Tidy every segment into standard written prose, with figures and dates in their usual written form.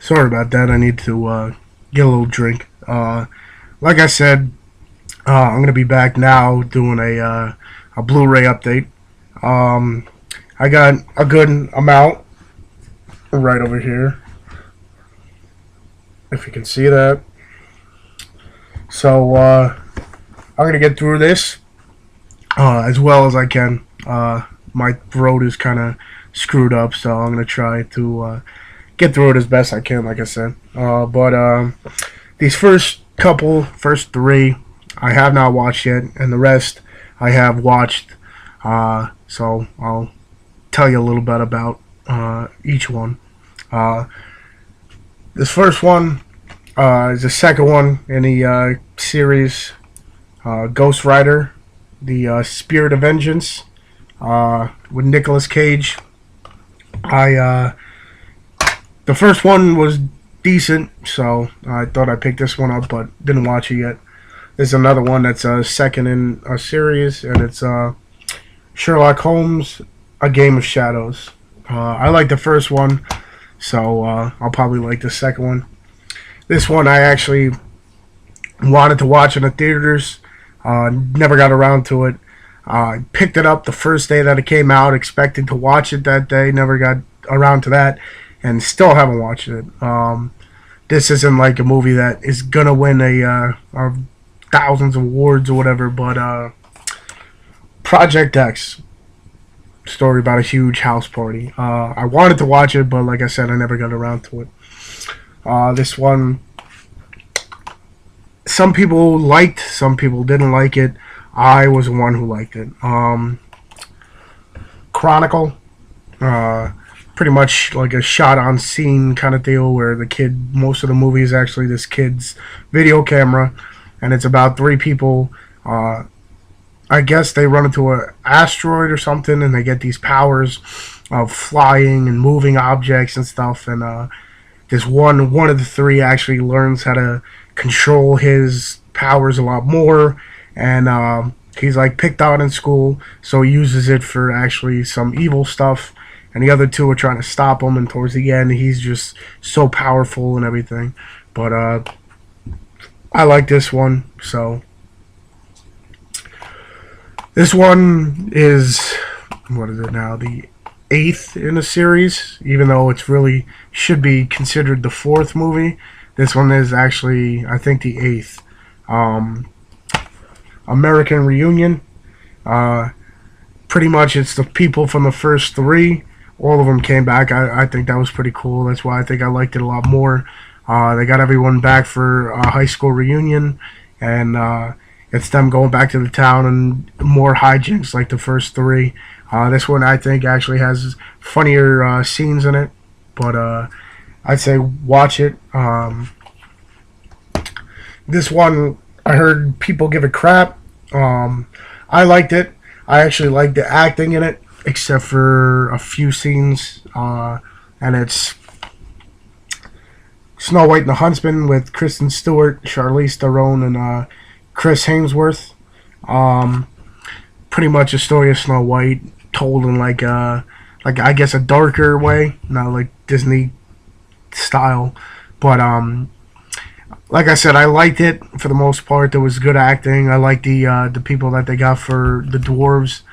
Sorry about that. I need to get a little drink. Like I said, I'm gonna be back now doing a Blu Ray update. Um, I got a good amount right over here, if you can see that. So I'm gonna get through this as well as I can. My throat is kind of screwed up, so I'm gonna try to get through it as best I can. Like I said, but these first three, I have not watched yet, and the rest I have watched. So I'll tell you a little bit about each one. Uh, this first one is the second one in the series, Ghost Rider, the Spirit of Vengeance, with Nicolas Cage. I The first one was decent, so I thought I'd pick this one up, but didn't watch it yet. There's another one that's second in a series, and it's Sherlock Holmes: A Game of Shadows. I like the first one, so I'll probably like the second one. This one I actually wanted to watch in the theaters. Never got around to it. I picked it up the first day that it came out, expecting to watch it that day. Never got around to that, and still haven't watched it. This isn't like a movie that is gonna win a thousands of awards or whatever, but Project X, story about a huge house party. I wanted to watch it, but like I said, I never got around to it. This one, some people liked, some people didn't like it. I was the one who liked it. Chronicle, pretty much like a shot on scene kind of deal where the kid, most of the movie is actually this kid's video camera, and it's about three people. I guess they run into an asteroid or something, and they get these powers of flying and moving objects and stuff. And this one of the three actually learns how to control his powers a lot more, and he's like picked out in school, so he uses it for actually some evil stuff. And the other two are trying to stop him, and towards the end, he's just so powerful and everything. But I like this one, so. This one is, what is it now, the 8th in the series, even though it's really should be considered the 4th movie. This one is actually, I think, the 8th. American Reunion. Pretty much it's the people from the first 3. All of them came back. I think that was pretty cool. That's why I think I liked it a lot more. They got everyone back for a high school reunion, and it's them going back to the town and more hijinks like the first 3. This one I think actually has funnier scenes in it, but I'd say watch it. This one I heard people give it crap. I liked it. I actually liked the acting in it, except for a few scenes, and it's Snow White and the Huntsman with Kristen Stewart, Charlize Theron, and Chris Hemsworth. Pretty much a story of Snow White told in like I guess a darker way, not like Disney style. But like I said, I liked it for the most part. There was good acting. I liked the people that they got for the dwarves.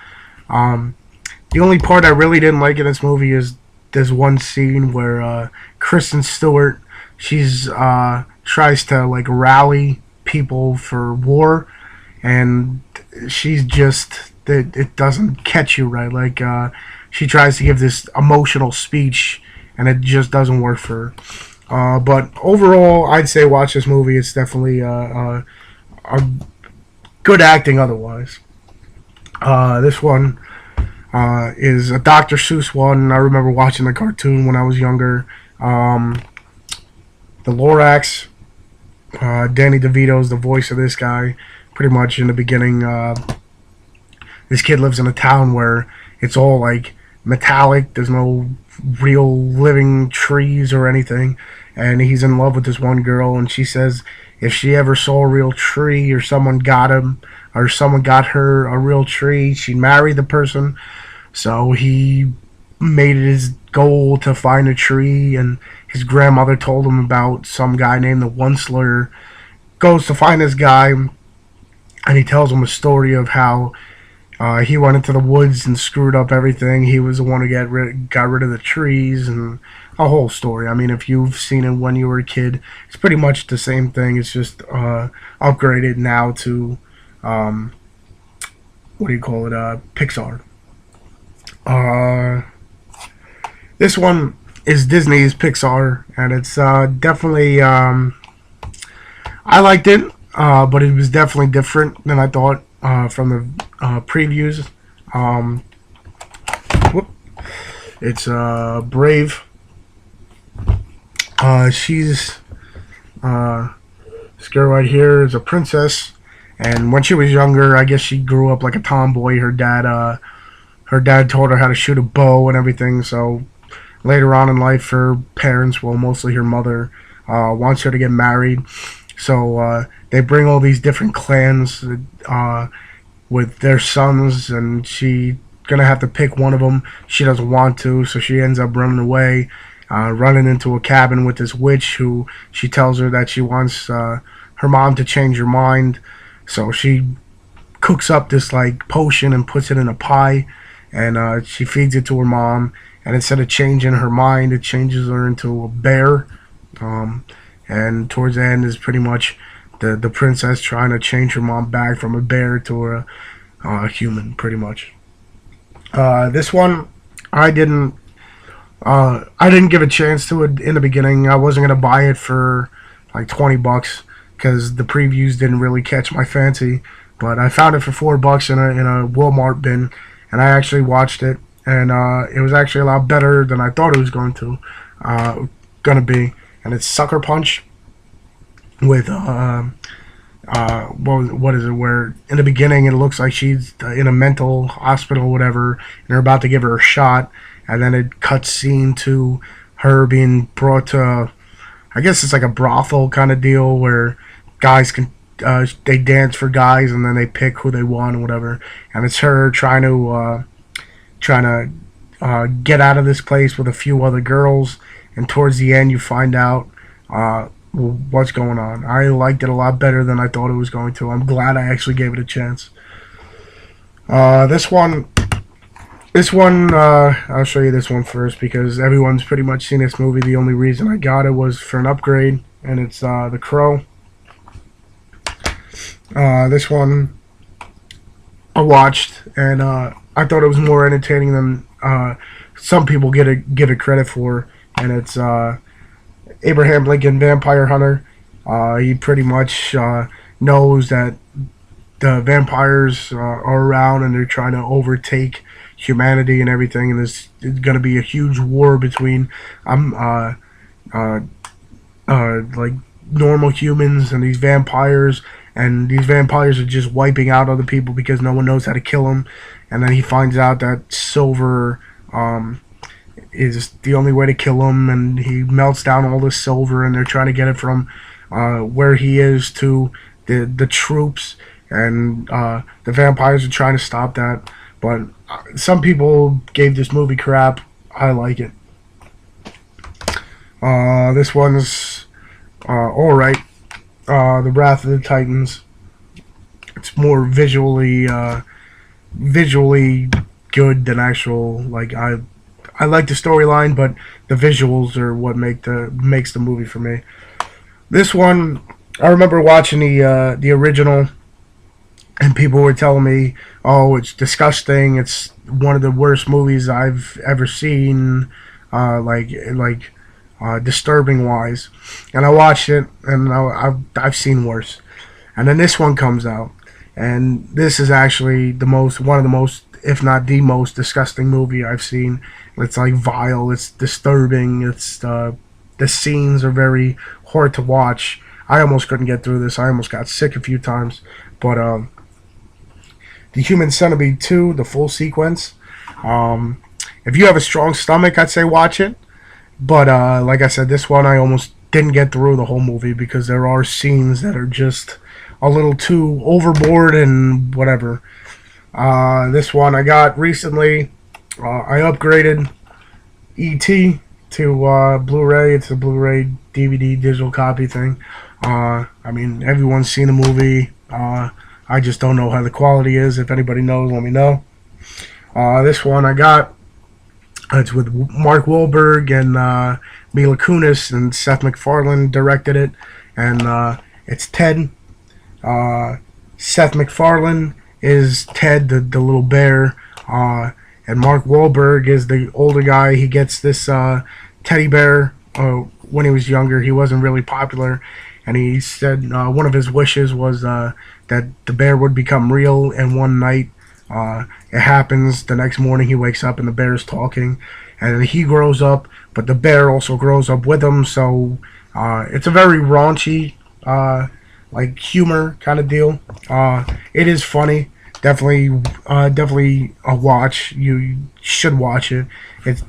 The only part I really didn't like in this movie is there's one scene where Kristen Stewart, she's tries to like rally people for war, and she's just it doesn't catch you right. Like she tries to give this emotional speech, and it just doesn't work for her. But overall, I'd say watch this movie. It's definitely a good acting otherwise. This one is a Dr. Seuss one. I remember watching the cartoon when I was younger. The Lorax. Danny DeVito's the voice of this guy. Pretty much in the beginning, this kid lives in a town where it's all like metallic. There's no real living trees or anything, and he's in love with this one girl, and she says if she ever saw a real tree, or someone got him or someone got her a real tree, she'd marry the person. So he made it his goal to find a tree, and his grandmother told him about some guy named the Onceler. Goes to find this guy, and he tells him a story of how he went into the woods and screwed up everything. He was the one who got rid of the trees and a whole story. I mean, if you've seen it when you were a kid, it's pretty much the same thing. It's just upgraded now to what do you call it? Pixar. This one is Disney's Pixar, and it's definitely I liked it, but it was definitely different than I thought from the previews. It's Brave. She's this girl right here is a princess, and when she was younger, I guess she grew up like a tomboy. Her dad told her how to shoot a bow and everything. So later on in life, her parents, well, mostly her mother, wants her to get married. So they bring all these different clans with their sons, and she gonna have to pick one of them. She doesn't want to, so she ends up running away, running into a cabin with this witch who she tells her that she wants her mom to change her mind. So she cooks up this like potion and puts it in a pie, and she feeds it to her mom. And instead of changing her mind, it changes her into a bear. And towards the end is pretty much the princess trying to change her mom back from a bear to a human, pretty much. This one, I didn't give a chance to it in the beginning. I wasn't gonna buy it for like $20 because the previews didn't really catch my fancy. But I found it for $4 in a Walmart bin, and I actually watched it, and it was actually a lot better than I thought it was gonna be. And it's Sucker Punch with what is it? Where in the beginning it looks like she's in a mental hospital, or whatever, and they're about to give her a shot, and then it cuts scene to her being brought to, I guess it's like a brothel kind of deal where guys can they dance for guys and then they pick who they want or whatever, and it's her trying to get out of this place with a few other girls, and towards the end you find out what's going on. I liked it a lot better than I thought it was going to. I'm glad I actually gave it a chance. This one, I'll show you this one first because everyone's pretty much seen this movie. The only reason I got it was for an upgrade, and it's The Crow. This one I watched, and I thought it was more entertaining than some people give it credit for, and it's Abraham Lincoln Vampire Hunter. He pretty much knows that the vampires are around and they're trying to overtake humanity and everything, and there's going to be a huge war between like normal humans and these vampires, and these vampires are just wiping out other people because no one knows how to kill them. And then he finds out that silver is the only way to kill him, and he melts down all this silver, and they're trying to get it from where he is to the troops, and the vampires are trying to stop that. But some people gave this movie crap. I like it. This one's alright. The Wrath of the Titans. It's more visually good than actual, like, I like the storyline, but the visuals are what makes the movie for me. This one, I remember watching the original, and people were telling me, "Oh, it's disgusting. It's one of the worst movies I've ever seen, disturbing wise." And I watched it, and I've seen worse. And then this one comes out, and this is actually one of the most, if not the most disgusting movie I've seen. It's like vile. It's disturbing. It's the scenes are very hard to watch. I almost couldn't get through this. I almost got sick a few times. But the Human Centipede 2, the full sequence. If you have a strong stomach, I'd say watch it. But like I said, this one I almost didn't get through the whole movie because there are scenes that are just a little too overboard and whatever. This one I got recently. I upgraded E.T. to Blu-ray. It's a Blu-ray DVD digital copy thing. I mean, everyone's seen the movie. I just don't know how the quality is. If anybody knows, let me know. This one I got. It's with Mark Wahlberg and Mila Kunis, and Seth MacFarlane directed it. And it's Ted. Seth MacFarlane is Ted, the little bear. And Mark Wahlberg is the older guy. He gets this teddy bear when he was younger. He wasn't really popular. And he said one of his wishes was that the bear would become real. And one night, it happens. The next morning, he wakes up and the bear's talking. And he grows up, but the bear also grows up with him. So it's a very raunchy, like humor kind of deal. It is funny. Definitely a watch. You should watch it. It's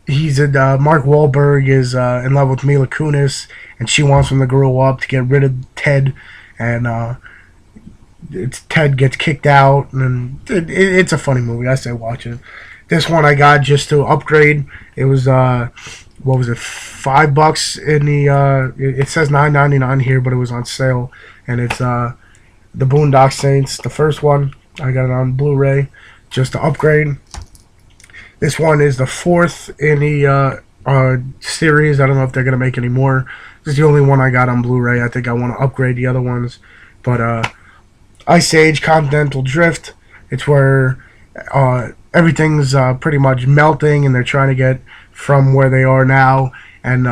he's Mark Wahlberg is in love with Mila Kunis, and she wants him to grow up to get rid of Ted, and Ted gets kicked out, and it's a funny movie. I say watch it. This one I got just to upgrade. It was what was it, $5 in the it says $9.99 here, but it was on sale, and it's the Boondock Saints, the first one. I got it on Blu-ray just to upgrade. This one is the fourth in the series. I don't know if they're going to make any more. This is the only one I got on Blu-ray. I think I want to upgrade the other ones. But Ice Age Continental Drift, it's where everything's pretty much melting, and they're trying to get from where they are now. And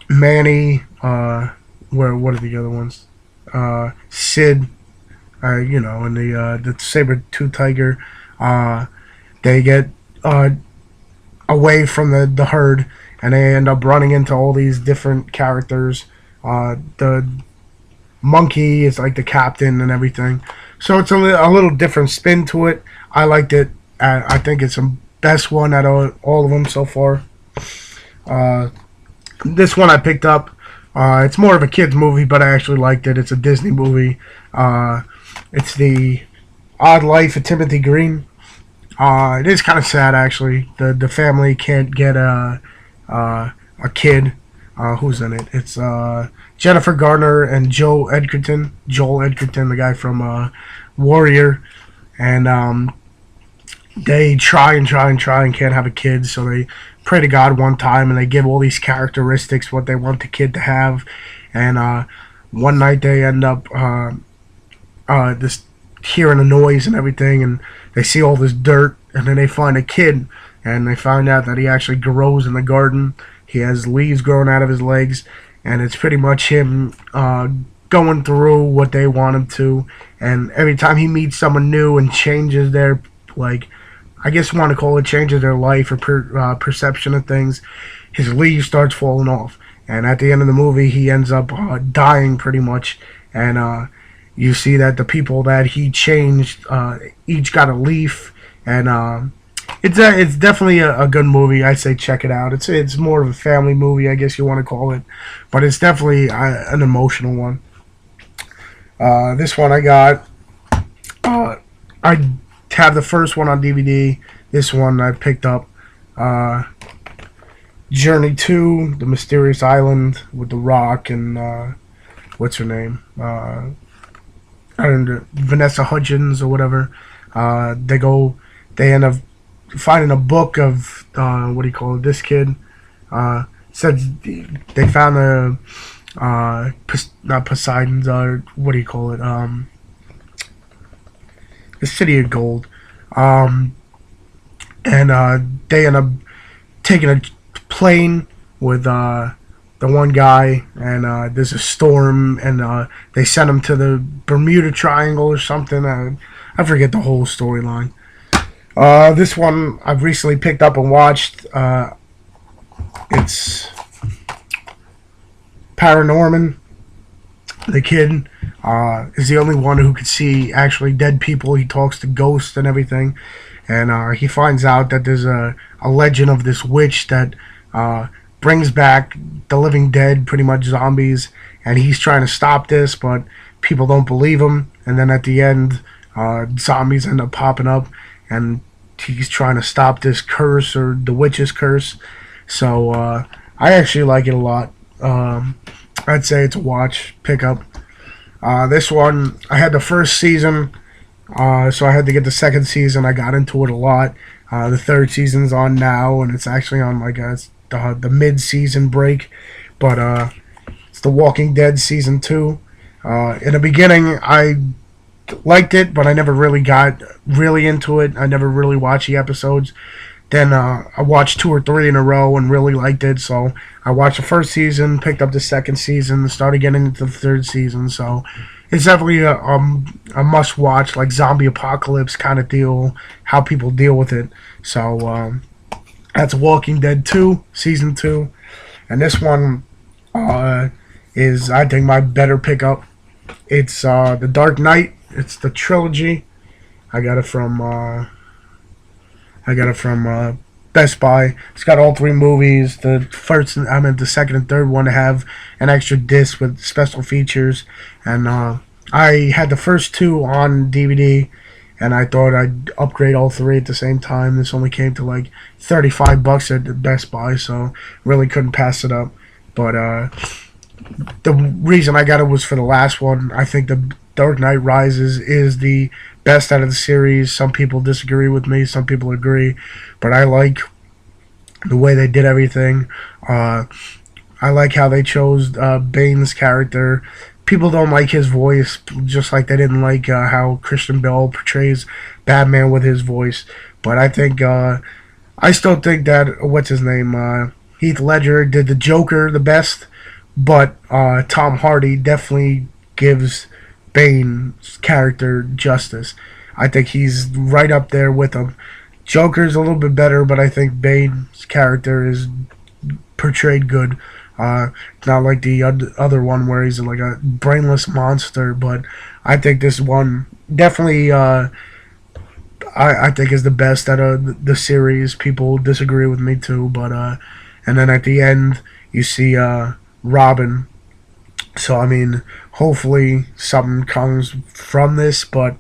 Manny, what are the other ones? Sid, and the saber-tooth tiger, they get away from the herd, and they end up running into all these different characters. The monkey is like the captain and everything, so it's a little different spin to it. I liked it. I think it's the best one out of all of them so far. This one I picked up. It's more of a kids movie, but I actually liked it. It's a Disney movie. It's The Odd Life of Timothy Green. It is kind of sad, actually. The family can't get a kid. Who's in it? It's Jennifer Garner and Joel Edgerton, the guy from Warrior, and they try and can't have a kid, so they pray to God one time, and they give all these characteristics what they want the kid to have, and one night they end up just hearing a noise and everything, and they see all this dirt, and then they find a kid, and they find out that he actually grows in the garden. He has leaves growing out of his legs, and it's pretty much him going through what they want him to, and every time he meets someone new and changes their, like, I guess you want to call it, changes their life or perception of things, his leaves starts falling off. And at the end of the movie, he ends up dying pretty much. And you see that the people that he changed each got a leaf. And it's definitely a good movie. I say check it out. It's more of a family movie, I guess you want to call it. But it's definitely an emotional one. This one I got. I have the first one on DVD. This one I picked up. Journey to the Mysterious Island with The Rock and what's her name? I don't know, Vanessa Hudgens or whatever. They end up finding a book of what do you call it? This kid said they found not Poseidon's, what do you call it? The City of Gold. And they end up taking a plane with the one guy, and there's a storm, and they send him to the Bermuda Triangle or something. I forget the whole storyline. This one I've recently picked up and watched. It's Paranorman. The kid is the only one who could see actually dead people. He talks to ghosts and everything. And he finds out that there's a legend of this witch that brings back the living dead, pretty much zombies. And he's trying to stop this, but people don't believe him. And then at the end, zombies end up popping up. And he's trying to stop this curse or the witch's curse. So I actually like it a lot. I'd say it's a watch pickup. This one, I had the first season, so I had to get the second season. I got into it a lot. The third season's on now, and it's actually on like the mid-season break. But it's The Walking Dead season 2. In the beginning, I liked it, but I never really got really into it. I never really watched the episodes. Then I watched 2 or 3 in a row and really liked it. So I watched the first season, picked up the second season, started getting into the third season. So it's definitely a must-watch, like zombie apocalypse kind of deal, how people deal with it. So that's Walking Dead 2, season 2. And this one is, I think, my better pickup. It's The Dark Knight. It's the trilogy. I got it from Best Buy. It's got all 3 movies. The second and third one to have an extra disc with special features. And I had the first 2 on DVD, and I thought I'd upgrade all 3 at the same time. This only came to like $35 at the Best Buy, so really couldn't pass it up. But the reason I got it was for the last one. I think The Dark Knight Rises is the best out of the series. Some people disagree with me, some people agree, but I like the way they did everything. I like how they chose Bane's character. People don't like his voice, just like they didn't like how Christian Bale portrays Batman with his voice. But I think, I still think that, what's his name, Heath Ledger did the Joker the best, but Tom Hardy definitely gives Bane's character justice. I think he's right up there with him. Joker's a little bit better, but I think Bane's character is portrayed good. Not like the other one where he's like a brainless monster, but I think this one definitely I think is the best out of the series. People disagree with me too, but and then at the end you see Robin. So I mean, hopefully something comes from this, but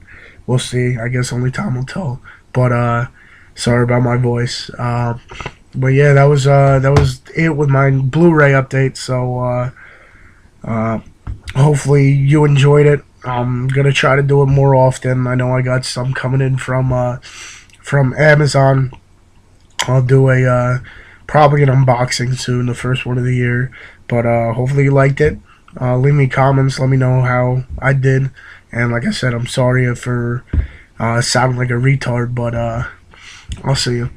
we'll see. I guess only time will tell. But sorry about my voice. But yeah, that was it with my Blu-ray update. So hopefully you enjoyed it. I'm gonna try to do it more often. I know I got some coming in from Amazon. I'll do a probably an unboxing soon, the first one of the year. But hopefully you liked it. Leave me comments. Let me know how I did. And like I said, I'm sorry for sounding like a retard. But I'll see you.